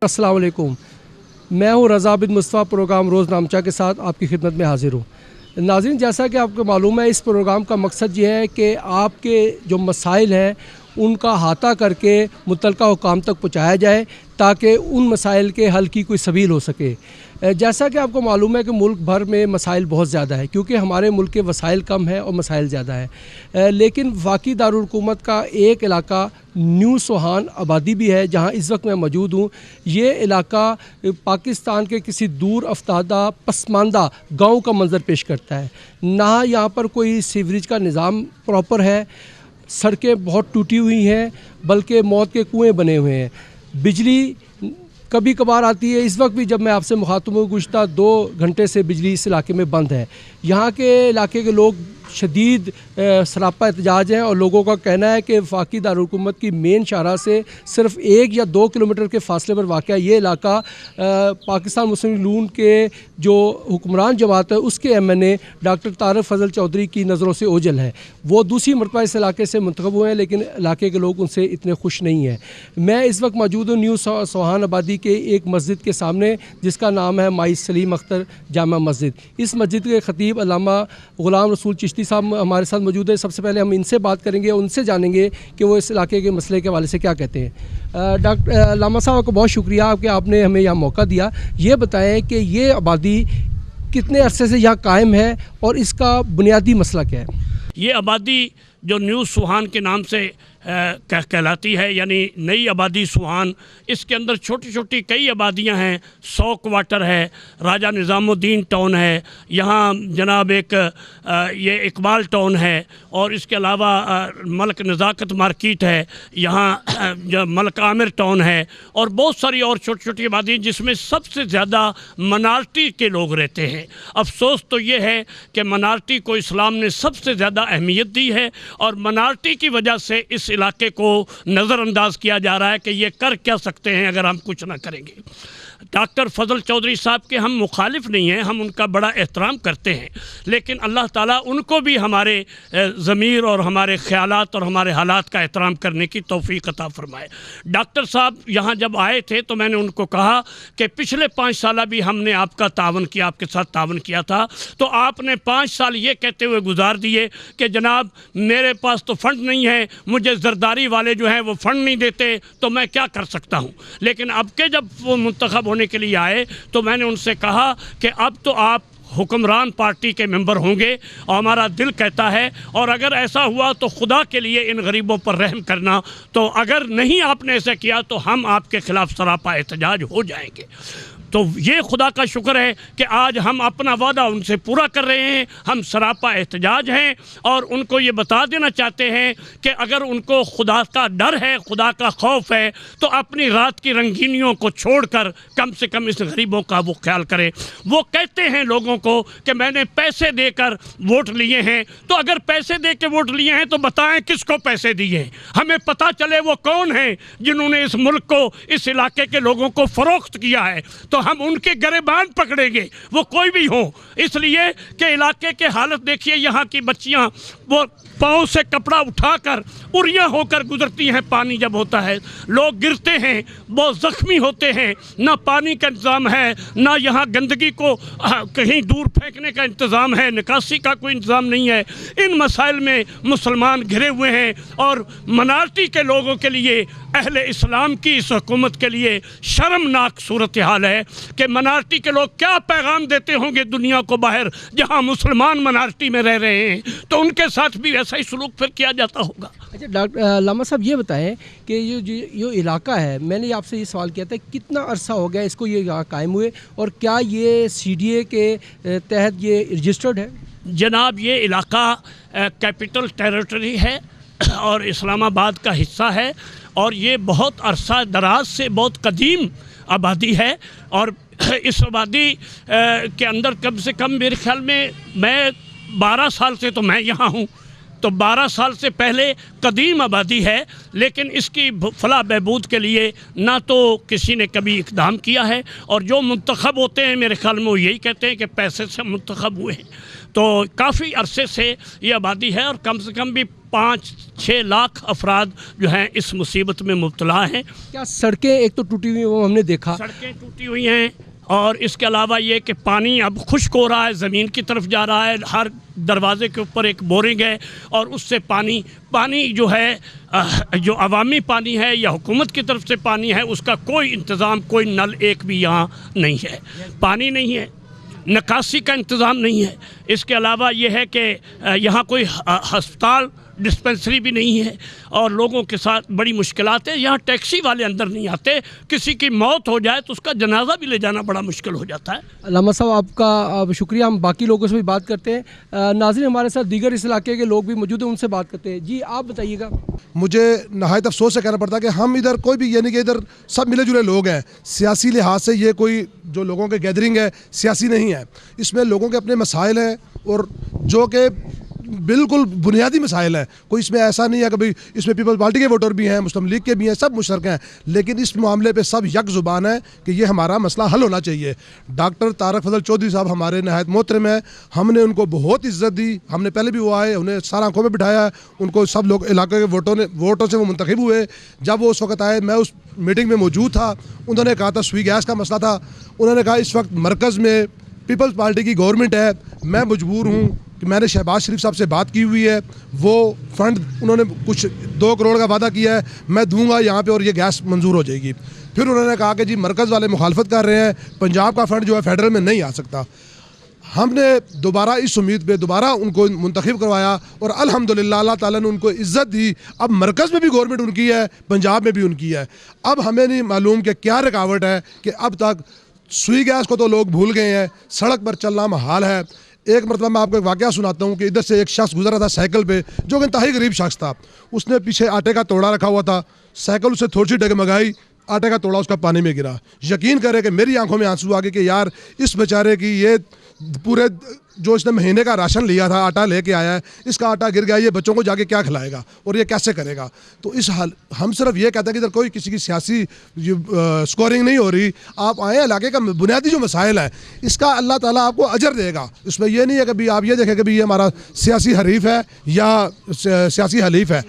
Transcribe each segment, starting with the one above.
अस्सलाम वालेकुम। मैं हूँ रज़ा बिन मुस्तफ़ा, प्रोग्राम रोज़ नामचा के साथ आपकी खिदमत में हाज़िर हूँ। नाज़रीन, जैसा कि आपको मालूम है, इस प्रोग्राम का मकसद ये है कि आपके जो मसाइल हैं उनका अहाता करके मुतल्लिक़ा हुकाम तक पहुँचाया जाए ताकि उन मसाइल के हल की कोई सबील हो सके। जैसा कि आपको मालूम है कि मुल्क भर में मसाइल बहुत ज़्यादा है, क्योंकि हमारे मुल्क के वसाइल कम हैं और मसाइल ज़्यादा है। लेकिन वफाकी दारुल हुकूमत का एक इलाका न्यू सोहान आबादी भी है, जहाँ इस वक्त मैं मौजूद हूँ। ये इलाका पाकिस्तान के किसी दूर अफ्तादा पसमानदा गाँव का मंजर पेश करता है। ना यहाँ पर कोई सीवरेज का निज़ाम प्रॉपर है, सड़कें बहुत टूटी हुई हैं, बल्कि मौत के कुएँ बने हुए हैं। बिजली कभी कभार आती है। इस वक्त भी जब मैं आपसे मुखातिब हूँ, गुज़श्ता 2 घंटे से बिजली इस इलाके में बंद है। यहाँ के इलाके के लोग शदीद सरापा एहतजाज हैं और लोगों का कहना है कि वफाकी दारुल हुकूमत की मेन शाहराह से सिर्फ 1 या 2 किलोमीटर के फासले पर वाक़ ये इलाका पाकिस्तान मुस्लिम लीग नून के जो हुक्मरान जमात है उसके MNA डॉक्टर तारिक फजल चौधरी की नज़रों से ओझल है। वो दूसरी मरतबा इस इलाके से मुंतखब हुए हैं, लेकिन इलाके के लोग उनसे इतने खुश नहीं हैं। मैं इस वक्त मौजूद हूँ न्यू सोहान आबादी के एक मस्जिद के सामने, जिसका नाम है माई सलीम अख्तर जामा मस्जिद। इस मस्जिद के ख़तीब अल्लामा ग़ुलाम रसूल चिश्ती साहब हमारे साथ मौजूद है। सबसे पहले हम इनसे बात करेंगे, उनसे जानेंगे कि वो इस इलाके के मसले के हवाले से क्या कहते हैं। डॉक्टर अल्लामा साहब को बहुत शुक्रिया कि आपने हमें यहाँ मौका दिया। ये बताएं कि ये आबादी कितने अरसे से यहाँ कायम है और इसका बुनियादी मसला क्या है। ये आबादी जो न्यू सुहान के नाम से कहलाती है, यानी नई आबादी सुहान, इसके अंदर छोटी छोटी कई आबादियां हैं। 100 क्वार्टर है, राजा निज़ामुद्दीन टाउन है, यहाँ जनाब एक ये इकबाल टाउन है, और इसके अलावा मलक नज़ाकत मार्केट है, यहाँ जो मलक आमिर टाउन है, और बहुत सारी और छोटी छोटी आबादी जिसमें सबसे ज़्यादा मनार्टी के लोग रहते हैं। अफसोस तो ये है कि मनार्टी को इस्लाम ने सबसे ज़्यादा अहमियत दी है और मनार्टी की वजह से इस इलाके को नज़रअंदाज किया जा रहा है कि ये कर क्या सकते हैं अगर हम कुछ ना करेंगे। डॉक्टर फजल चौधरी साहब के हम मुखालिफ नहीं हैं, हम उनका बड़ा एहतराम करते हैं, लेकिन अल्लाह ताला उनको भी हमारे ज़मीर और हमारे ख़यालात और हमारे हालात का एहतराम करने की तौफ़ीक़ अता फ़रमाए। डॉक्टर साहब यहाँ जब आए थे तो मैंने उनको कहा कि पिछले 5 साल भी हमने आपका तावन किया, आपके साथ तावन किया था, तो आपने 5 साल ये कहते हुए गुजार दिए कि जनाब मेरे पास तो फ़ंड नहीं है, मुझे ज़रदारी वाले जो हैं वो फ़ंड नहीं देते, तो मैं क्या कर सकता हूँ। लेकिन अब के जब वो मुंतखब होने के लिए आए तो मैंने उनसे कहा कि अब तो आप हुक्मरान पार्टी के मेंबर होंगे, और हमारा दिल कहता है, और अगर ऐसा हुआ तो खुदा के लिए इन गरीबों पर रहम करना, तो अगर नहीं आपने ऐसा किया तो हम आपके ख़िलाफ़ सरापा एहतजाज हो जाएंगे। तो ये खुदा का शुक्र है कि आज हम अपना वादा उनसे पूरा कर रहे हैं, हम सरापा एहतजाज हैं, और उनको ये बता देना चाहते हैं कि अगर उनको खुदा का डर है, खुदा का खौफ है, तो अपनी रात की रंगीनियों को छोड़कर कम से कम इस गरीबों का वो ख्याल करें। वो कहते हैं लोगों को कि मैंने पैसे देकर वोट लिए हैं, तो अगर पैसे दे के वोट लिए हैं तो बताएं किसको पैसे दिए, हमें पता चले वो कौन हैं जिन्होंने इस मुल्क को, इस इलाके के लोगों को फ़रोख्त किया है, तो हम उनके गिरबान पकड़ेंगे, वो कोई भी हो। इसलिए कि इलाके के हालत देखिए, यहाँ की बच्चियाँ वो पाँव से कपड़ा उठाकर उरियाँ होकर गुजरती हैं, पानी जब होता है लोग गिरते हैं, बहुत ज़ख्मी होते हैं, ना पानी का इंतज़ाम है, ना यहाँ गंदगी को कहीं दूर फेंकने का इंतज़ाम है, निकासी का कोई इंतज़ाम नहीं है। इन मसाइल में मुसलमान घिरे हुए हैं, और मनार्टी के लोगों के लिए, अहले इस्लाम की इस हुकूमत के लिए शर्मनाक सूरत हाल है कि मनार्टी के लोग क्या पैगाम देते होंगे दुनिया को बाहर, जहाँ मुसलमान मनार्टी में रह रहे हैं, तो उनके साथ भी ऐसा ही सलूक फिर किया जाता होगा। अच्छा डॉक्टर लामा साहब, ये बताएं कि ये इलाका है, मैंने आपसे ये सवाल किया था कितना अरसा हो गया इसको ये यहाँ कायम हुए, और क्या ये CDA के तहत ये रजिस्टर्ड है। जनाब ये इलाका कैपिटल टेरिटरी है और इस्लामाबाद का हिस्सा है, और ये बहुत अरसा दराज से बहुत कदीम आबादी है, और इस आबादी के अंदर कम से कम मेरे ख्याल में मैं 12 साल से तो मैं यहाँ हूँ, तो 12 साल से पहले कदीम आबादी है, लेकिन इसकी फलाह बहबूद के लिए ना तो किसी ने कभी इक़दाम किया है, और जो मुंतखब होते हैं मेरे ख्याल में वो यही कहते हैं कि पैसे से मुंतखब हुए हैं। तो काफ़ी अरसे से ये आबादी है, और कम से कम भी 5-6 लाख अफराद जो हैं इस मुसीबत में मुब्तला हैं। क्या सड़कें एक तो टूटी हुई हैं, वो हमने देखा, सड़कें टूटी हुई हैं और इसके अलावा ये कि पानी अब खुश्क हो रहा है, ज़मीन की तरफ जा रहा है। हर दरवाज़े के ऊपर एक बोरिंग है और उससे पानी जो है जो अवामी पानी है या हुकूमत की तरफ से पानी है, उसका कोई इंतज़ाम, कोई नल एक भी यहाँ नहीं है। पानी नहीं है, निकासी का इंतज़ाम नहीं है। इसके अलावा ये है कि यहाँ कोई हस्पताल डिस्पेंसरी भी नहीं है और लोगों के साथ बड़ी मुश्किलात है। यहाँ टैक्सी वाले अंदर नहीं आते, किसी की मौत हो जाए तो उसका जनाजा भी ले जाना बड़ा मुश्किल हो जाता है। अल्लामा साहब आपका शुक्रिया। हम बाकी लोगों से भी बात करते हैं। नाज़रीन, हमारे साथ दीगर इस इलाके के लोग भी मौजूद हैं, उनसे बात करते हैं। जी आप बताइएगा। मुझे नहायत अफसोस से कहना पड़ता है कि हम इधर कोई भी, यानी कि इधर सब मिले जुले लोग हैं। सियासी लिहाज से ये कोई जो लोगों के गैदरिंग है सियासी नहीं है, इसमें लोगों के अपने मसाइल हैं और जो कि बिल्कुल बुनियादी मसाइल है। कोई इसमें ऐसा नहीं है कि भाई इसमें पीपल्स पार्टी के वोटर भी हैं, मुस्लिम लीग के भी हैं, सब मुशरक हैं, लेकिन इस मामले पे सब यक ज़ुबान है कि ये हमारा मसला हल होना चाहिए। डॉक्टर तारक फजल चौधरी साहब हमारे नहायत मोहतरम हैं, हमने उनको बहुत इज्जत दी। हमने पहले भी वो आए, उन्हें सारा आंखों में बिठाया, उनको सब लोग इलाके के वोटों से वो मुंतखब हुए। जब वो उस वक्त आए, मैं उस मीटिंग में मौजूद था, उन्होंने कहा था सुई गैस का मसला था। उन्होंने कहा इस वक्त मरकज़ में पीपल्स पार्टी की गवर्नमेंट है, मैं मजबूर हूँ कि मैंने शहबाज शरीफ साहब से बात की हुई है, वो फ़ंड उन्होंने कुछ 2 करोड़ का वादा किया है, मैं दूंगा यहाँ पे और ये गैस मंजूर हो जाएगी। फिर उन्होंने कहा कि जी मरकज़ वाले मुखालफत कर रहे हैं, पंजाब का फ़ंड जो है फेडरल में नहीं आ सकता। हमने दोबारा इस उम्मीद पे दोबारा उनको मुंतखब करवाया और अल्हम्दुलिल्लाह अल्लाह ताला ने उनको इज़्ज़त दी। अब मरकज़ में भी गवर्नमेंट उनकी है, पंजाब में भी उनकी है। अब हमें नहीं मालूम कि क्या रुकावट है कि अब तक सुई गैस को तो लोग भूल गए हैं, सड़क पर चलना महाल है। एक मरतबा मैं आपको एक वाक़या सुनाता हूँ कि इधर से एक शख्स गुजरा था साइकिल पे, जो कि इंतहाई गरीब शख्स था। उसने पीछे आटे का तोड़ा रखा हुआ था, साइकिल उसे थोड़ी सी डगमगाई, आटे का तोड़ा उसका पानी में गिरा। यकीन करे कि मेरी आंखों में आंसू आ गए कि यार इस बेचारे की ये पूरे जो इसने महीने का राशन लिया था, आटा लेके आया है, इसका आटा गिर गया, ये बच्चों को जाके क्या खिलाएगा और ये कैसे करेगा। तो इस हाल हम सिर्फ ये कहते हैं कि इधर कोई किसी की सियासी स्कोरिंग नहीं हो रही। आप आए, इलाके का बुनियादी जो मसाइल है इसका अल्लाह ताला आपको अजर देगा। इसमें यह नहीं है कि भाई आप ये देखें कि भाई ये हमारा सियासी हरीफ है या सियासी हलीफ है।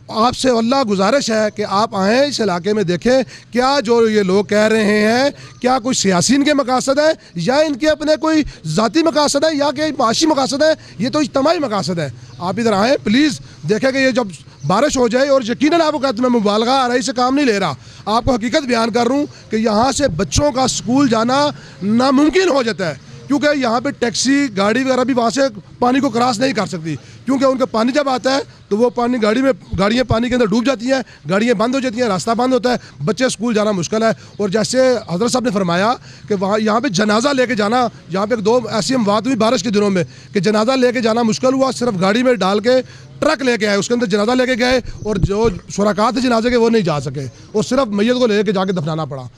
आपसे अल्लाह गुजारिश है कि आप आएँ, इस इलाके में देखें क्या जो ये लोग कह रहे हैं, क्या कोई सियासी इनके मकासद है या इनके अपने कोई ज़ाती मकासद है या कि माशी मकासद है। ये तो इज्तिमाई मकासद है। आप इधर आएँ प्लीज़, देखें कि ये जब बारिश हो जाए, और यकीनन आपको कहते मैं मुबालगा आरई से काम नहीं ले रहा, आपको हकीकत बयान कर रहा हूँ कि यहाँ से बच्चों का स्कूल जाना नामुमकिन हो जाता है, क्योंकि यहाँ पे टैक्सी गाड़ी वगैरह भी वहाँ से पानी को क्रॉस नहीं कर सकती, क्योंकि उनका पानी जब आता है तो वो पानी गाड़ियाँ पानी के अंदर डूब जाती हैं, गाड़ियाँ बंद हो जाती हैं, रास्ता बंद होता है, बच्चे स्कूल जाना मुश्किल है। और जैसे हज़रत साहब ने फरमाया कि वहाँ यहाँ पे जनाजा लेके जाना, यहाँ पे 2 ऐसी बात हुई बारिश के दिनों में कि जनाजा लेके जाना मुश्किल हुआ, सिर्फ गाड़ी में डाल के ट्रक लेके आए, उसके अंदर जनाजा लेके गए और जो शुरका थे जनाजे के वो नहीं जा सके और सिर्फ मैयत को लेके जाके दफनाना पड़ा।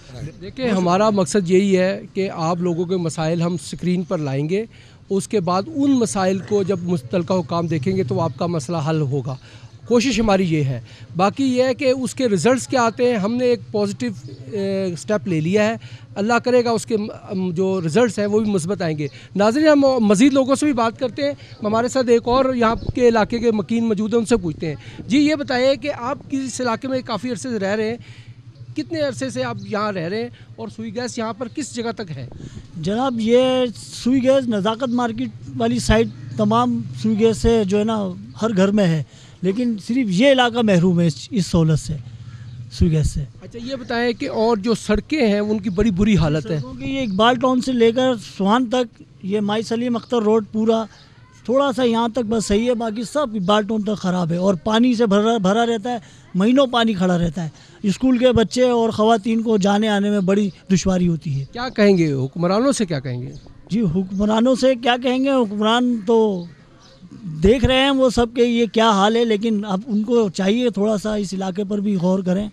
देखिए, हमारा मकसद यही है कि आप लोगों के मसाइल हम स्क्रीन पर लाएंगे, उसके बाद उन मसाइल को जब मुस्तलका हुकाम देखेंगे तो आपका मसला हल होगा। कोशिश हमारी ये है। बाकी ये है कि उसके रिज़ल्ट्स क्या आते हैं, हमने एक पॉजिटिव स्टेप ले लिया है, अल्लाह करेगा उसके जो रिज़ल्ट्स हैं वो भी मुस्बत आएंगे। नाज़रीन, हम मज़ीद लोगों से भी बात करते हैं। हमारे साथ एक और यहाँ के इलाके के मकीन मौजूद हैं, उनसे पूछते हैं। जी ये बताइए कि आप किस इलाके में काफ़ी अरसे से रह रहे हैं, कितने अरसे से आप यहाँ रह रहे हैं और सुई गैस यहाँ पर किस जगह तक है? जनाब, ये सुई गैस नज़ाकत मार्केट वाली साइड तमाम सुई गैस से जो है ना हर घर में है, लेकिन सिर्फ ये इलाका महरूम है इस सहूलत से, सुई गैस से। अच्छा ये बताएं कि और जो सड़कें हैं उनकी बड़ी बुरी हालत है। क्योंकि ये इकबाल टाउन से लेकर सुहान तक, ये माई सलीम अख्तर रोड पूरा थोड़ा सा यहाँ तक बस सही है, बाकी सब इकबाल टाउन तक ख़राब है और पानी से भरा रहता है, महीनों पानी खड़ा रहता है। स्कूल के बच्चे और ख़वातीन को जाने आने में बड़ी दुश्वारी होती है। क्या कहेंगे हुक्मरानों से, क्या कहेंगे? जी हुक्मरानों से क्या कहेंगे, हुक्मरान तो देख रहे हैं वो सब के ये क्या हाल है, लेकिन अब उनको चाहिए थोड़ा सा इस इलाके पर भी गौर करें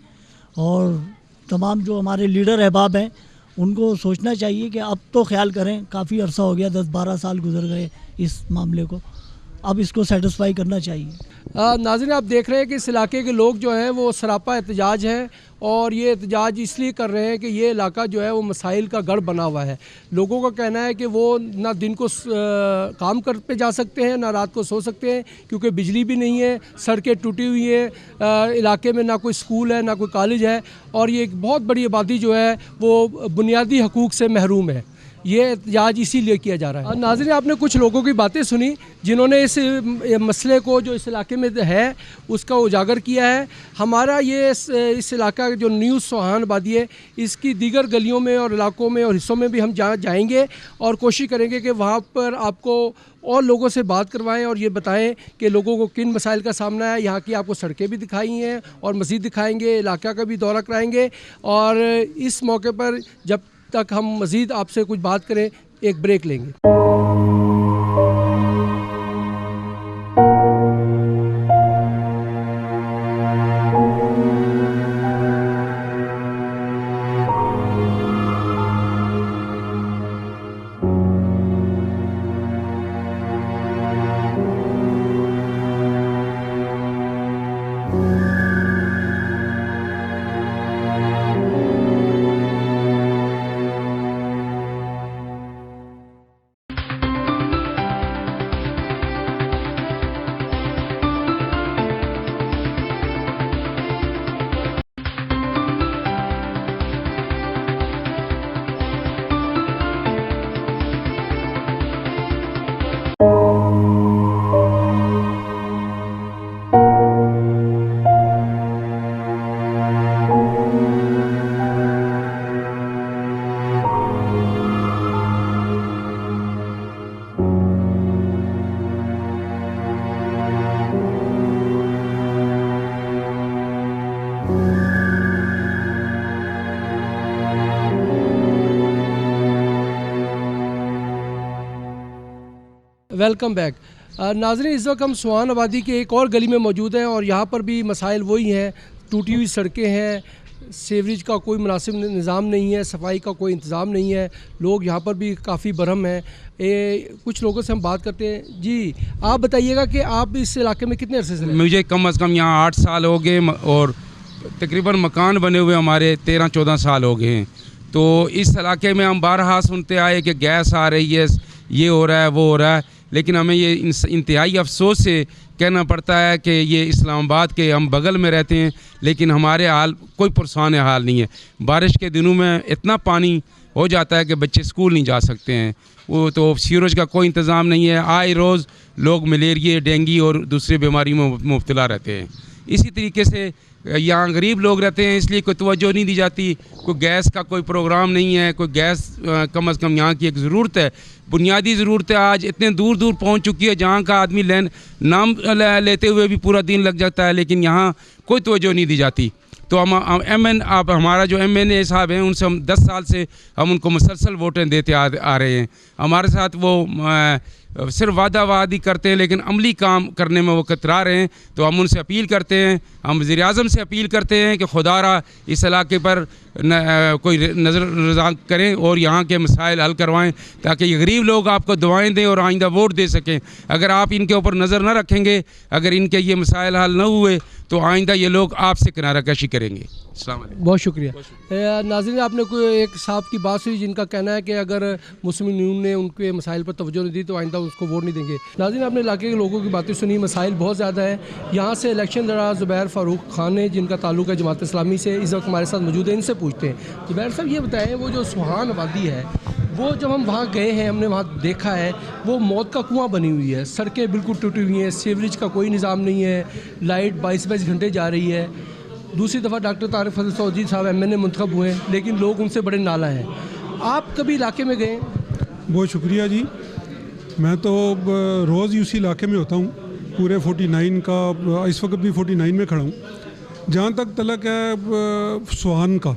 और तमाम जो हमारे लीडर अहबाब हैं उनको सोचना चाहिए कि अब तो ख्याल करें। काफ़ी अरसा हो गया, 10-12 साल गुजर गए इस मामले को, अब इसको सेटिस्फाई करना चाहिए। नाज़रीन, आप देख रहे हैं कि इस इलाके के लोग जो हैं वो सरापा एहतजाज हैं, और ये एहतजाज इसलिए कर रहे हैं कि ये इलाका जो है वो मसाइल का गढ़ बना हुआ है। लोगों का कहना है कि वो ना दिन को काम कर पे जा सकते हैं, ना रात को सो सकते हैं, क्योंकि बिजली भी नहीं है, सड़कें टूटी हुई हैं, इलाके में ना कोई स्कूल है ना कोई कॉलेज है, और ये एक बहुत बड़ी आबादी जो है वो बुनियादी हकूक़ से महरूम है। ये एहतजाज इसीलिए किया जा रहा है। नाज़रीन, आपने कुछ लोगों की बातें सुनी जिन्होंने इस मसले को जो इस इलाके में है उसका उजागर किया है। हमारा ये इस इलाका जो न्यू सुहान आबादी है, इसकी दीगर गलियों में और इलाकों में और हिस्सों में भी हम जाएंगे और कोशिश करेंगे कि वहाँ पर आपको और लोगों से बात करवाएं और ये बताएं कि लोगों को किन मसाइल का सामना है। यहाँ की आपको सड़कें भी दिखाई हैं और मज़ीद दिखाएंगे, इलाका का भी दौरा कराएंगे। और इस मौके पर जब तक हम मज़ीद आपसे कुछ बात करें, एक ब्रेक लेंगे। Welcome back. नाज़रीन, इस वक्त हम सुहान आबादी के एक और गली में मौजूद हैं और यहाँ पर भी मसाइल वही हैं। टूटी हुई सड़कें हैं, सीवरेज का कोई मुनासिब निज़ाम नहीं है, सफाई का कोई इंतज़ाम नहीं है। लोग यहाँ पर भी काफ़ी बरहम हैं। कुछ लोगों से हम बात करते हैं। जी, आप बताइएगा कि आप इस इलाके में कितने अरसे से हैं? मुझे कम अज़ कम यहाँ 8 साल हो गए और तकरीबन मकान बने हुए हमारे 13-14 साल हो गए हैं। तो इस इलाके में हम बारहा सुनते आए कि गैस आ रही है, ये हो रहा है, वो हो रहा है, लेकिन हमें ये इंतहाई अफसोस से कहना पड़ता है कि ये इस्लामाबाद के हम बगल में रहते हैं, लेकिन हमारे हाल कोई पुरसान हाल नहीं है। बारिश के दिनों में इतना पानी हो जाता है कि बच्चे स्कूल नहीं जा सकते हैं। वो तो सीवरेज का कोई इंतज़ाम नहीं है। आए रोज़ लोग मलेरिया, डेंगू और दूसरी बीमारी में मुब्तला रहते हैं। इसी तरीके से यहाँ गरीब लोग रहते हैं, इसलिए कोई तवज्जो नहीं दी जाती। कोई गैस का कोई प्रोग्राम नहीं है, कोई गैस कम अज़ कम यहाँ की एक ज़रूरत है, बुनियादी ज़रूरत है। आज इतने दूर दूर पहुँच चुकी है जहाँ का आदमी नाम लेते हुए भी पूरा दिन लग जाता है, लेकिन यहाँ कोई तवज्जो नहीं दी जाती। तो हम आप हमारा जो MNA साहब हैं, उनसे हम 10 साल से हम उनको मुसलसल वोटें देते आ रहे हैं। हमारे साथ वो सिर्फ वादी करते हैं, लेकिन अमली काम करने में वो कतरा रहे हैं। तो हम उनसे अपील करते हैं, हम वज़ीर-ए-आज़म से अपील करते हैं कि खुदारा इस इलाके पर कोई नज़र करें और यहाँ के मसाइल हल करवाएं, ताकि ये गरीब लोग आपको दुआएं दें और आइंदा वोट दे सकें। अगर आप इनके ऊपर नज़र न रखेंगे, अगर इनके ये मसाइल हल न हुए, तो आइंदा ये लोग आपसे किनारा कशी करेंगे। अस्सलाम वालेकुम। बहुत शुक्रिया। नाज़रीन, आपने कोई एक साहब की बात सुनी जिनका कहना है कि अगर मुस्लिम यूनियन ने उनके मसाइल पर तवज्जो नहीं दी तो आइंदा उसको वोट नहीं देंगे। नाज़रीन, आपने इलाके के लोगों की बातें सुनी, मसाइल बहुत ज़्यादा है। यहाँ से इलेक्शन लड़ा ज़ुबैर फ़ारूक खान ने, जिनका ताल्लुक़ है जमात इस्लामी से, इस वक्त हमारे साथ मौजूद है। इनसे पूछते हैं। ज़ुबैर साहब, ये बताएँ, वो जो सुहान आबादी है, वो जब हम वहाँ गए हैं, हमने वहाँ देखा है, वो मौत का कुआँ बनी हुई है। सड़कें बिल्कुल टूटी हुई हैं, सीवरेज का कोई निज़ाम नहीं है, लाइट 22 घंटे जा रही है। दूसरी दफ़ा डॉक्टर तारिक फजल चौधरी साहब MNA मुंतखब हुए, लेकिन लोग उनसे बड़े नाला हैं। आप कभी इलाके में गए? बहुत शुक्रिया जी। मैं तो रोज़ ही उसी इलाके में होता हूँ, पूरे 49 का, इस वक्त भी 49 में खड़ा हूँ। जहाँ तक तलक है सुहान का,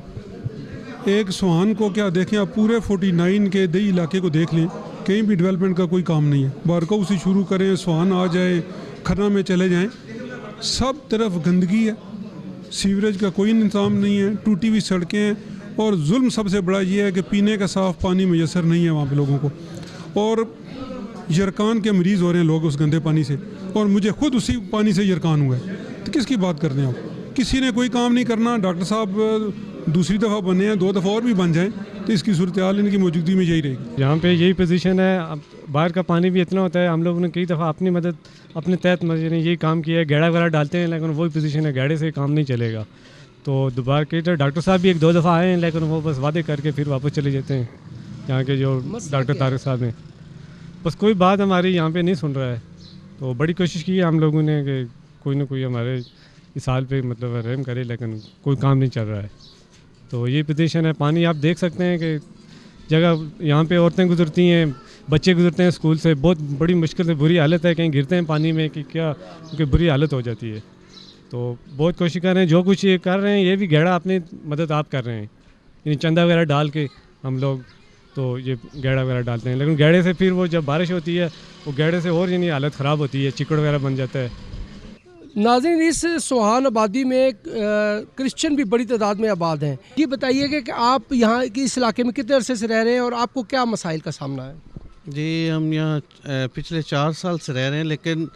एक सुहान को क्या देखें आप, पूरे 49 के दही इलाके को देख लें, कहीं भी डेवलपमेंट का कोई काम नहीं है। बारकों से शुरू करें, सुहान आ जाए, खन्ना में चले जाएं, सब तरफ गंदगी है, सीवरेज का कोई इंतज़ाम नहीं है, टूटी हुई सड़कें हैं, और जुल्म सबसे बड़ा ये है कि पीने का साफ़ पानी मैसर नहीं है वहाँ पे लोगों को। और यरकान के मरीज़ हो रहे हैं लोग उस गंदे पानी से, और मुझे खुद उसी पानी से यरकान हुआ है। तो किसकी बात कर रहे हैं आप? किसी ने कोई काम नहीं करना। डॉक्टर साहब दूसरी दफ़ा बने हैं, 2 दफ़ा और भी बन जाएं तो इसकी सूरत हाल इनकी मौजूदगी में यही रहेगी। यहाँ पे यही पोजीशन है। अब बाहर का पानी भी इतना होता है, हम लोगों ने कई दफ़ा अपनी मदद अपने तहत ने यही काम किया है, गेड़ा वगैरह डालते हैं, लेकिन वही पोजीशन है, गेड़े से काम नहीं चलेगा। तो दोबारा के डॉक्टर साहब भी 1-2 दफ़ा आए हैं, लेकिन वो बस वादे करके फिर वापस चले जाते हैं। यहाँ के जो डॉक्टर तारिक साहब हैं, बस कोई बात हमारी यहाँ पे नहीं सुन रहा है। तो बड़ी कोशिश की है हम लोगों ने कि कोई ना कोई हमारे इस हाल पे मतलब रहम करे, लेकिन कोई काम नहीं चल रहा है। तो ये पोजीशन है। पानी आप देख सकते हैं कि जगह यहाँ पे औरतें गुजरती हैं, बच्चे गुजरते हैं स्कूल से, बहुत बड़ी मुश्किल से बुरी हालत है, कहीं गिरते हैं पानी में कि क्या, क्योंकि बुरी हालत हो जाती है। तो बहुत कोशिश कर रहे हैं, जो कुछ ये कर रहे हैं ये भी गेड़ा अपनी मदद आप कर रहे हैं, यानी चंदा वगैरह डाल के हम लोग तो ये गेड़ा वगैरह डालते हैं, लेकिन गेड़े से फिर वो जब बारिश होती है वो गेड़े से और यानी हालत ख़राब होती है, चिकड़ वगैरह बन जाता है। नाज़रीन, इस सोहान आबादी में क्रिश्चियन भी बड़ी तादाद में आबाद हैं। ये बताइए कि आप यहाँ की इस इलाके में कितने अरसे से रह रहे हैं और आपको क्या मसाइल का सामना है? जी, हम यहाँ पिछले 4 साल से रह रहे हैं, लेकिन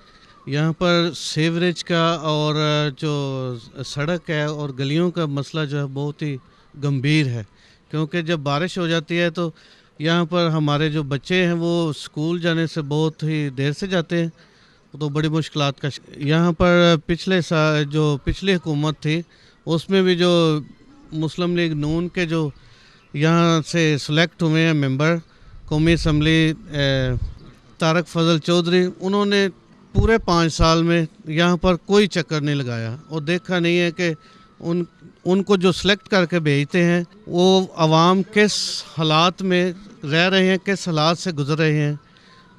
यहाँ पर सीवरेज का और जो सड़क है और गलियों का मसला जो है बहुत ही गंभीर है, क्योंकि जब बारिश हो जाती है तो यहाँ पर हमारे जो बच्चे हैं वो स्कूल जाने से बहुत ही देर से जाते हैं, तो बड़ी मुश्किलात का यहाँ पर पिछली हुकूमत थी उसमें भी जो मुस्लिम लीग नून के जो यहाँ से सिलेक्ट हुए हैं मेंबर कौमी असम्बली तारक फजल चौधरी, उन्होंने पूरे 5 साल में यहाँ पर कोई चक्कर नहीं लगाया और देखा नहीं है कि उनको जो सिलेक्ट करके भेजते हैं वो आवाम किस हालात में रह रहे हैं, किस हालात से गुजर रहे हैं।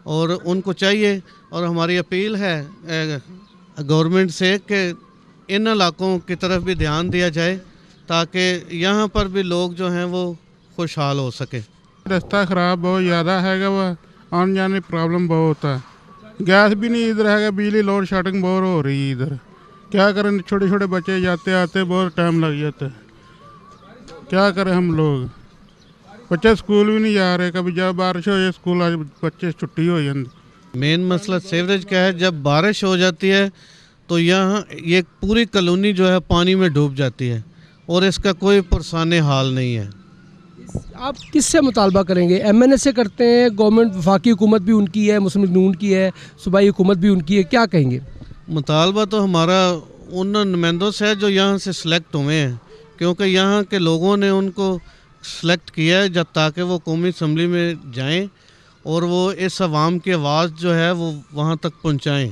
और उनको चाहिए और हमारी अपील है गवर्नमेंट से कि इन इलाकों की तरफ भी ध्यान दिया जाए ताकि यहाँ पर भी लोग जो हैं वो खुशहाल हो सके। रास्ता ख़राब बहुत ज़्यादा है, वह आने जाने प्रॉब्लम बहुत है, गैस भी नहीं इधर है, बिजली लोड शेडिंग बहुत हो रही है इधर। क्या करें, छोटे छोटे बच्चे जाते आते बहुत टाइम लग जाता है, क्या करें हम लोग। बच्चे स्कूल भी नहीं जा रहे, कभी जब बारिश हो जाए स्कूल आज बच्चे छुट्टी हो जाती। मेन मसला सीवरेज का है, जब बारिश हो जाती है तो यहाँ ये पूरी कॉलोनी जो है पानी में डूब जाती है और इसका कोई पुरसाने हाल नहीं है। आप किससे मुतालबा करेंगे? एमएनए से करते हैं? गवर्नमेंट वफाकी हुकूमत भी उनकी है, मुस्लिम लीग नून की है, सूबाई हुकूमत भी उनकी है, क्या कहेंगे? मुतालबा तो हमारा उन नुमाइंदों से है जो यहाँ से सिलेक्ट हुए हैं, क्योंकि यहाँ के लोगों ने उनको सेलेक्ट किया है जब ताकि वो कौमी असम्बली में जाएं और वो इस आवाम की आवाज़ जो है वो वहाँ तक पहुँचाएँ,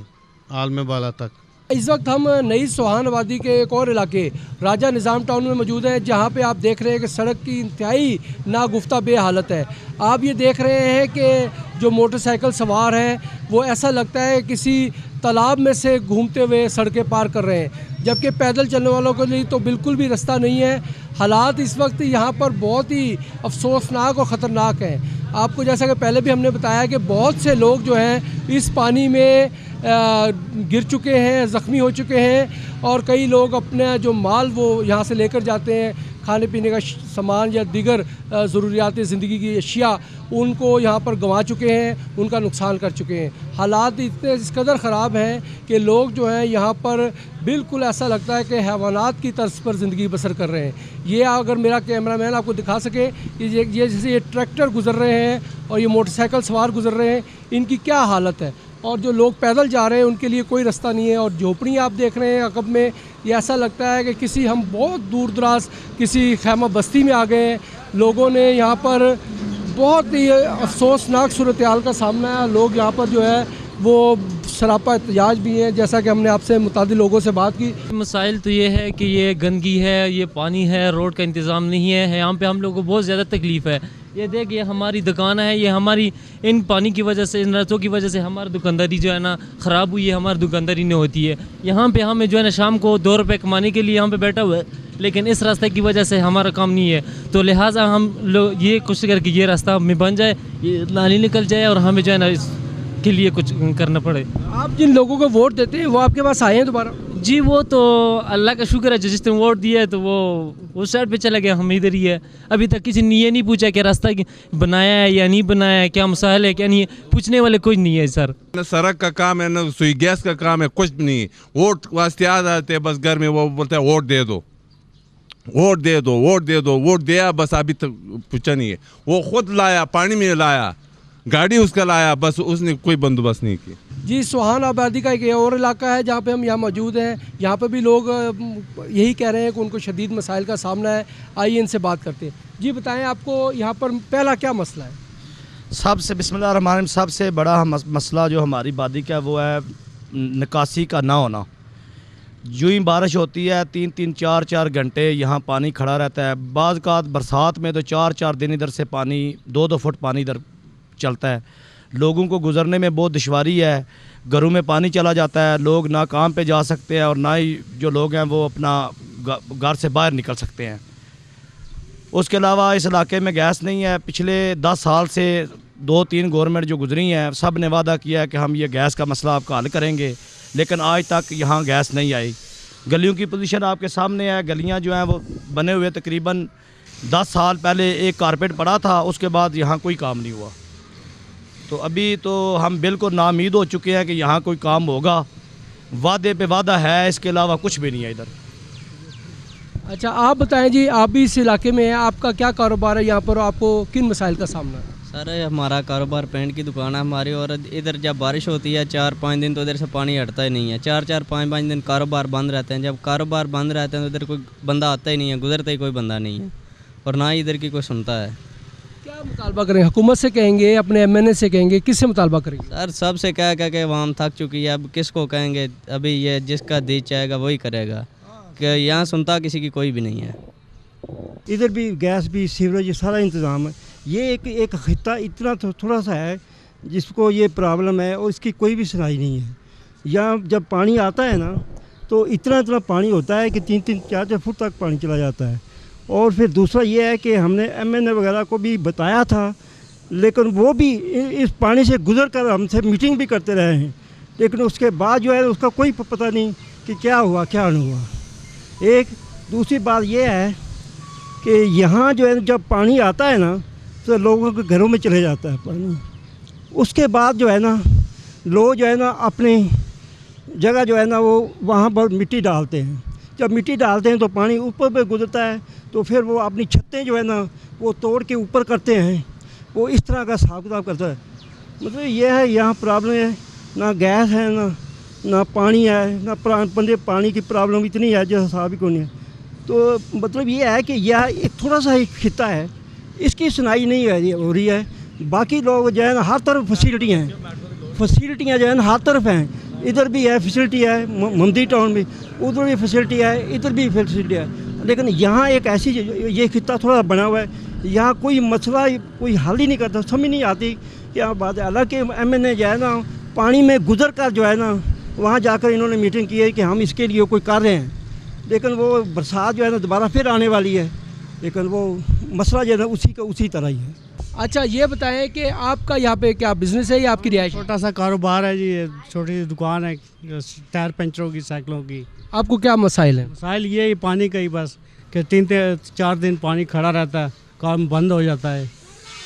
आलम बाला तक। इस वक्त हम नई सोहान आबादी के एक और इलाके राजा निज़ाम टाउन में मौजूद हैं, जहाँ पे आप देख रहे हैं कि सड़क की इंतहाई नागुफ्ता बे हालत है। आप ये देख रहे हैं कि जो मोटरसाइकिल सवार हैं वो ऐसा लगता है किसी तालाब में से घूमते हुए सड़कें पार कर रहे हैं, जबकि पैदल चलने वालों के लिए तो बिल्कुल भी रास्ता नहीं है। हालात इस वक्त यहाँ पर बहुत ही अफसोसनाक और ख़तरनाक हैं। आपको जैसा कि पहले भी हमने बताया कि बहुत से लोग जो हैं इस पानी में गिर चुके हैं, ज़ख्मी हो चुके हैं और कई लोग अपने जो माल वो यहाँ से लेकर जाते हैं, खाने पीने का सामान या दीगर ज़रूरियात ज़िंदगी की अशिया, उनको यहाँ पर गंवा चुके हैं, उनका नुकसान कर चुके हैं। हालात इतने इस कदर ख़राब हैं कि लोग जो हैं यहाँ पर बिल्कुल ऐसा लगता है कि हैवानात की तर्ज पर ज़िंदगी बसर कर रहे हैं। ये अगर मेरा कैमरामैन आपको दिखा सके कि ये जैसे ये ट्रैक्टर गुज़र रहे हैं और ये मोटरसाइकिल सवार गुज़र रहे हैं, इनकी क्या हालत है, और जो लोग पैदल जा रहे हैं उनके लिए कोई रास्ता नहीं है। और झोपड़ियाँ आप देख रहे हैं अकब में, ये ऐसा लगता है कि किसी हम बहुत दूर दराज किसी खैमा बस्ती में आ गए हैं। लोगों ने यहाँ पर बहुत ही अफसोसनाक सूरत हाल का सामना है। लोग यहाँ पर जो है वो सरापा एहतजाज भी हैं, जैसा कि हमने आपसे मुतादिद लोगों से बात की। मसाइल तो ये है कि ये गंदगी है, ये पानी है, रोड का इंतज़ाम नहीं है, यहाँ पे हम लोगों को बहुत ज़्यादा तकलीफ़ है। ये देख, ये हमारी दुकान है, ये हमारी इन पानी की वजह से, इन रास्तों की वजह से हमारी दुकानदारी जो है ना ख़राब हुई है, हमारी दुकानदारी नहीं होती है। यहाँ पे हमें जो है ना शाम को 2 रुपये कमाने के लिए यहाँ पे बैठा हुआ है, लेकिन इस रास्ते की वजह से हमारा काम नहीं है। तो लिहाजा हम लोग ये कोशिश करके ये रास्ता हमें बन जाए, ये नाली निकल जाए और हमें जो है ना इसके लिए कुछ करना पड़े। आप जिन लोगों को वोट देते हैं वो आपके पास आए हैं दोबारा? जी वो तो अल्लाह का शुक्र है, जिसने वोट दिया है तो वो उस साइड पे चला गया, हम इधर ही है। अभी तक किसी ने ये नहीं पूछा कि रास्ता बनाया है या नहीं बनाया है, क्या मसाइल है क्या नहीं है, पूछने वाले कोई नहीं है सर। न सड़क का काम है, न सुई गैस का काम है, कुछ भी नहीं। वोट वास्ते आ जाते हैं बस घर में, वो बोलते हैं वोट दे दो, वोट दे दो, वोट दे दो, वोट दिया बस, अभी तक पूछा नहीं है। वो खुद लाया, पानी में लाया, गाड़ी उसका लाया, बस उसने कोई बंदोबस्त नहीं किया। जी सुहान आबादी का एक और इलाका है जहाँ पे हम यहाँ मौजूद हैं। यहाँ पे भी लोग यही कह रहे हैं कि उनको शदीद मसाइल का सामना है। आइए इनसे बात करते हैं। जी बताएं, आपको यहाँ पर पहला क्या मसला है? सबसे बिस्मिल्लाहिर्रहमानिर्रहीम सबसे बड़ा मसला जो हमारी आबादी का वो है निकासी का ना होना। यूँ ही बारिश होती है 3-3 4-4 घंटे यहाँ पानी खड़ा रहता है। बाज़ का बरसात में तो 4-4 दिन इधर से पानी 2-2 फुट पानी इधर चलता है। लोगों को गुज़रने में बहुत दुश्वारी है, घरों में पानी चला जाता है, लोग ना काम पे जा सकते हैं और ना ही जो लोग हैं वो अपना घर से बाहर निकल सकते हैं। उसके अलावा इस इलाके में गैस नहीं है। पिछले 10 साल से 2-3 गवर्नमेंट जो गुजरी हैं सब ने वादा किया है कि हम ये गैस का मसला आपका हल करेंगे, लेकिन आज तक यहाँ गैस नहीं आई। गलियों की पोजीशन आपके सामने है। गलियाँ जो हैं वो बने हुए तकरीबन 10 साल पहले एक कारपेट पड़ा था, उसके बाद यहाँ कोई काम नहीं हुआ। तो अभी तो हम बिल्कुल नाउम्मीद हो चुके हैं कि यहाँ कोई काम होगा। वादे पे वादा है, इसके अलावा कुछ भी नहीं है इधर। अच्छा आप बताएं जी, आप भी इस इलाके में हैं, आपका क्या कारोबार है यहाँ पर, आपको किन मसाइल का सामना है? सर हमारा कारोबार पेंट की दुकान है हमारी, और इधर जब बारिश होती है 4-5 दिन तो इधर से पानी हटता ही नहीं है। 4-4 5-5 दिन कारोबार बंद रहते हैं। जब कारोबार बंद रहते हैं तो इधर कोई बंदा आता ही नहीं है, गुजरता ही कोई बंदा नहीं है, और ना ही इधर की कोई सुनता है। क्या मुतालबा करेंगे? हुकूमत से कहेंगे, अपने MNA से कहेंगे, किससे मुतालबा करेंगे? सर सबसे कह कह के आवाम थक चुकी है, अब किसको कहेंगे? अभी ये जिसका दिल चाहेगा वही करेगा, कि यहाँ सुनता किसी की कोई भी नहीं है। इधर भी गैस भी सीवरेज ये सारा इंतज़ाम है। ये एक खित्ता इतना थोड़ा सा है जिसको ये प्रॉब्लम है और इसकी कोई भी सुनाई नहीं है। यहाँ जब पानी आता है ना तो इतना पानी होता है कि 3-3 4-4 फुट तक पानी चला जाता है। और फिर दूसरा ये है कि हमने MNA वगैरह को भी बताया था, लेकिन वो भी इस पानी से गुजर कर हमसे मीटिंग भी करते रहे हैं, लेकिन उसके बाद जो है उसका कोई पता नहीं कि क्या हुआ क्या नहीं हुआ। एक दूसरी बात ये है कि यहाँ जो है जब पानी आता है ना तो लोगों के घरों में चले जाता है पानी। उसके बाद जो है ना लोग जो है ना अपनी जगह जो है ना वो वहाँ पर मिट्टी डालते हैं। जब मिट्टी डालते हैं तो पानी ऊपर पे गुजरता है, तो फिर वो अपनी छतें जो है ना वो तोड़ के ऊपर करते हैं। वो इस तरह का हिसाब किताब करता है। मतलब ये है यहाँ प्रॉब्लम है, ना गैस है ना पानी है, ना पानी की प्रॉब्लम इतनी है जो हिसाब ही को नहीं है। तो मतलब ये है कि यह एक थोड़ा सा एक खित्ता है, इसकी सुनाई नहीं हो रही है। बाकी लोग जो है ना हर तरफ फैसिलिटियाँ जो है ना हर तरफ हैं। इधर भी है फैसिलिटी है, मंदी टाउन में उधर भी फैसिलिटी है, इधर भी फैसिलिटी है, लेकिन यहाँ एक ऐसी ये खित्ता थोड़ा बना हुआ है, यहाँ कोई मसला कोई हल ही नहीं करता। समझ नहीं आती क्या बात है। हालांकि MNA जो है ना पानी में गुजर कर जो है ना वहाँ जाकर इन्होंने मीटिंग की है कि हम इसके लिए कोई कर रहे हैं, लेकिन वो बरसात जो है ना दोबारा फिर आने वाली है, लेकिन वो मसला जो है ना उसी तरह ही है। अच्छा ये बताएं कि आपका यहाँ पे क्या बिज़नेस है या आपकी रिहाइश? छोटा सा कारोबार है जी, छोटी सी दुकान है टायर पंचरों की, साइकिलों की। आपको क्या मसाइल है? मसाइल ये ही पानी का ही बस, कि 3-4 दिन पानी खड़ा रहता है, काम बंद हो जाता है,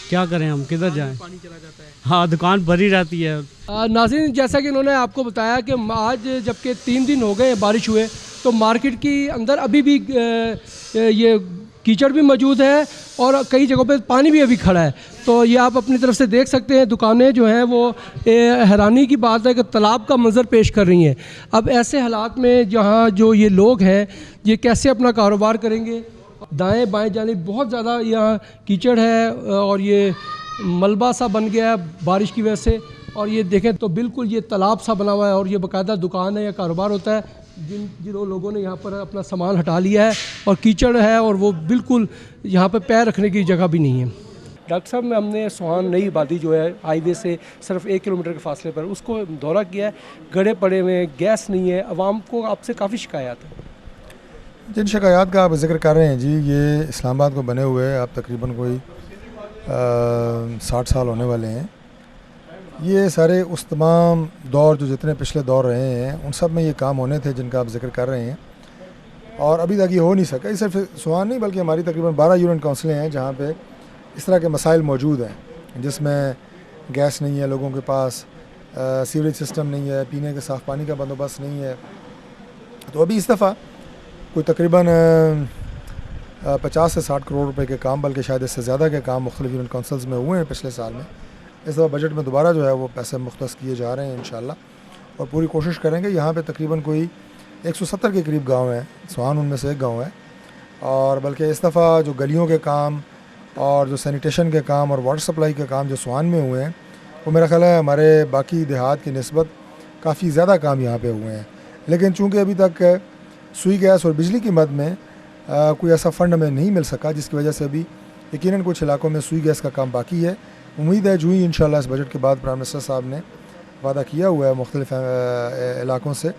क्या करें हम, किधर जाएं? पानी चला जाता है। हाँ दुकान भरी रहती है। नाज़रीन जैसा कि इन्होंने आपको बताया कि आज जबकि 3 दिन हो गए बारिश हुए, तो मार्केट के अंदर अभी भी ये कीचड़ भी मौजूद है और कई जगहों पे पानी भी अभी खड़ा है। तो ये आप अपनी तरफ से देख सकते हैं, दुकानें जो हैं वो हैरानी की बात है कि तालाब का मंजर पेश कर रही हैं। अब ऐसे हालात में जहाँ जो ये लोग हैं ये कैसे अपना कारोबार करेंगे? दाएं बाएं जानिब बहुत ज़्यादा यहाँ कीचड़ है और ये मलबा सा बन गया है बारिश की वजह से, और ये देखें तो बिल्कुल ये तालाब सा बना हुआ है और ये बाकायदा दुकान है या कारोबार होता है। जिन लोगों ने यहाँ पर अपना सामान हटा लिया है और कीचड़ है और वो बिल्कुल यहाँ पर पैर रखने की जगह भी नहीं है। डॉक्टर साहब में हमने सुहान नई आबादी जो है हाईवे से सिर्फ 1 किलोमीटर के फासले पर उसको दौरा किया है। गड्ढे पड़े हुए हैं, गैस नहीं है, आवाम को आपसे काफ़ी शिकायत है। जिन शिकायत का आप जिक्र कर रहे हैं जी, ये इस्लामाबाद को बने हुए आप तकरीबन कोई 60 साल होने वाले हैं। ये सारे उस तमाम दौर जो जितने पिछले दौर रहे हैं उन सब में ये काम होने थे जिनका आप जिक्र कर रहे हैं, और अभी तक ये हो नहीं सका। ये सिर्फ सुहान नहीं बल्कि हमारी तकरीबन 12 यूनिट काउंसिलें हैं जहाँ पे इस तरह के मसाइल मौजूद हैं, जिसमें गैस नहीं है लोगों के पास, सीवरेज सिस्टम नहीं है, पीने के साफ़ पानी का बंदोबस्त नहीं है। तो अभी इस दफ़ा कोई तकरीबन 50 से 60 करोड़ रुपए के काम, बल्कि शायद इससे ज़्यादा के काम मुख्तलिफ यूनिट काउंसिल्स में हुए हैं पिछले साल में। इस दफ़ा बजट में दोबारा जो है वो पैसे मुख्तस किए जा रहे हैं इंशाल्लाह, और पूरी कोशिश करेंगे। यहाँ पे तकरीबन कोई 170 के करीब गांव हैं, सुहान उनमें से एक गांव है, और बल्कि इस दफ़ा जो गलियों के काम और जो सैनिटेशन के काम और वाटर सप्लाई के काम जो सुहान में हुए हैं, वो मेरा ख्याल है हमारे बाकी देहात की निस्बत काफ़ी ज़्यादा काम यहाँ पे हुए हैं। लेकिन चूँकि अभी तक सुई गैस और बिजली की मद में कोई ऐसा फ़ंड हमें नहीं मिल सका, जिसकी वजह से अभी यकीनन कुछ इलाकों में सुई गैस का काम बाकी है। उम्मीद है जो ही इंशाल्लाह इस बजट के बाद प्राइम मिनिस्टर साहब ने वादा किया हुआ है मुख्तलिफ इलाकों से,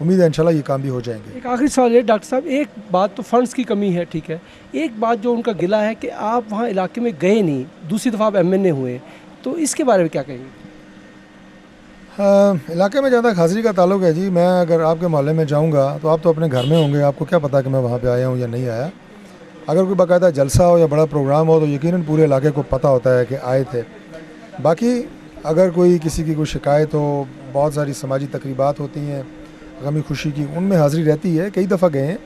उम्मीद है इंशाल्लाह ये काम भी हो जाएंगे। एक आखिरी सवाल है डॉक्टर साहब, एक बात तो फ़ंड्स की कमी है, ठीक है, एक बात जो उनका गिला है कि आप वहाँ इलाके में गए नहीं, दूसरी दफ़ा आप MNA हुए, तो इसके बारे में क्या कहेंगे? इलाके में ज़्यादा हाज़िरी का ताल्लुक है जी। मैं अगर आपके मोहल्ले में जाऊंगा तो आप तो अपने घर में होंगे, आपको क्या पता कि मैं वहाँ पे आया हूँ या नहीं आया। अगर कोई बाकायदा जलसा हो या बड़ा प्रोग्राम हो तो यकीनन पूरे इलाके को पता होता है कि आए थे। बाकी अगर कोई किसी की कोई शिकायत हो, बहुत सारी समाजी तकरीबात होती हैं गमी खुशी की, उनमें हाज़िरी रहती है। कई दफ़ा गए हैं,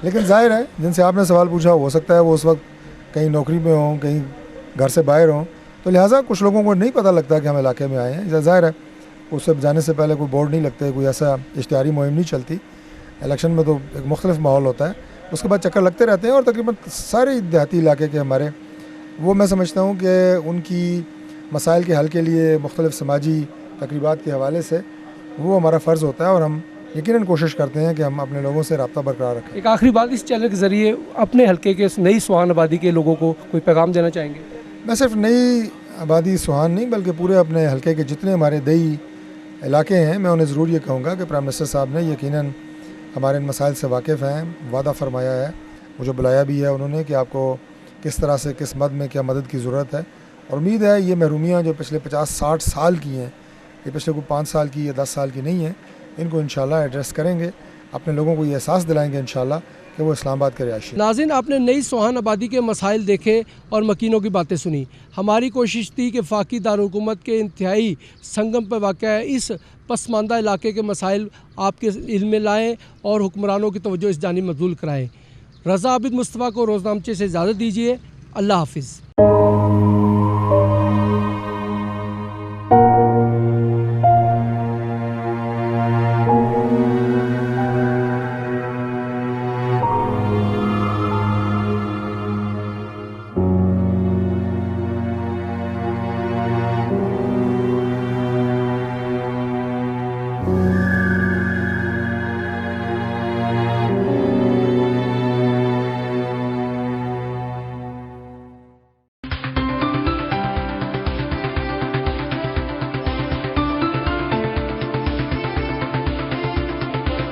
लेकिन ज़ाहिर है जिनसे आपने सवाल पूछा हो सकता है वो उस वक्त कहीं नौकरी में हों, कहीं घर से बाहर हों, तो लिहाजा कुछ लोगों को नहीं पता लगता कि हम इलाके में आए हैं। ज़ाहिर है उससे जाने से पहले कोई बोर्ड नहीं लगते, कोई ऐसा इश्तिहारी मुहिम नहीं चलती। इलेक्शन में तो एक मुख्तलिफ माहौल होता है, उसके बाद चक्कर लगते रहते हैं। और तकरीबन सारे देहाती इलाके के हमारे, वो मैं समझता हूँ कि उनकी मसाइल के हल के लिए मुख्तलिफ समाजी तकरीबात के हवाले से वो हमारा फ़र्ज़ होता है, और हम यकीनन कोशिश करते हैं कि हम अपने लोगों से रब्ता बरकरार रखें। एक आखिरी बात, इस चैनल के ज़रिए अपने हल्के के नई सुहान आबादी के लोगों को कोई पैगाम देना चाहेंगे? मैं सिर्फ नई आबादी सुहान नहीं बल्कि पूरे अपने हल्के के जितने हमारे दई इलाके हैं, मैं उन्हें ज़रूर ये कहूँगा कि प्राइम मिनिस्टर साहब ने यकीनन हमारे इन मसाइल से वाकिफ़ हैं, वादा फरमाया है, मुझे बुलाया भी है उन्होंने कि आपको किस तरह से किस मद में क्या मदद की ज़रूरत है। और उम्मीद है ये महरूमियाँ जो पिछले 50-60 साल की हैं, ये पिछले कोई 5 साल की या 10 साल की नहीं है, इनको इंशाल्लाह एड्रेस करेंगे, अपने लोगों को ये एहसास दिलाएंगे इंशाल्लाह कि वो इस्लामाबाद के रिहायशी। नाज़रीन, आपने नई सुहान आबादी के मसाइल देखे और मकीनों की बातें सुनी। हमारी कोशिश थी कि फ़ाकी दारुलहुकूमत के इंतहाई संगम पर वाक़या है इस पसमानदा इलाके के मसाइल आपके इल्म में लाएँ और हुक्मरानों की तवज्जो इस जानिब मबज़ूल कराएँ। रज़ा आबिद मुस्तफ़ा को रोज़नामचे से इजाज़त दीजिए। अल्लाह हाफ़िज़।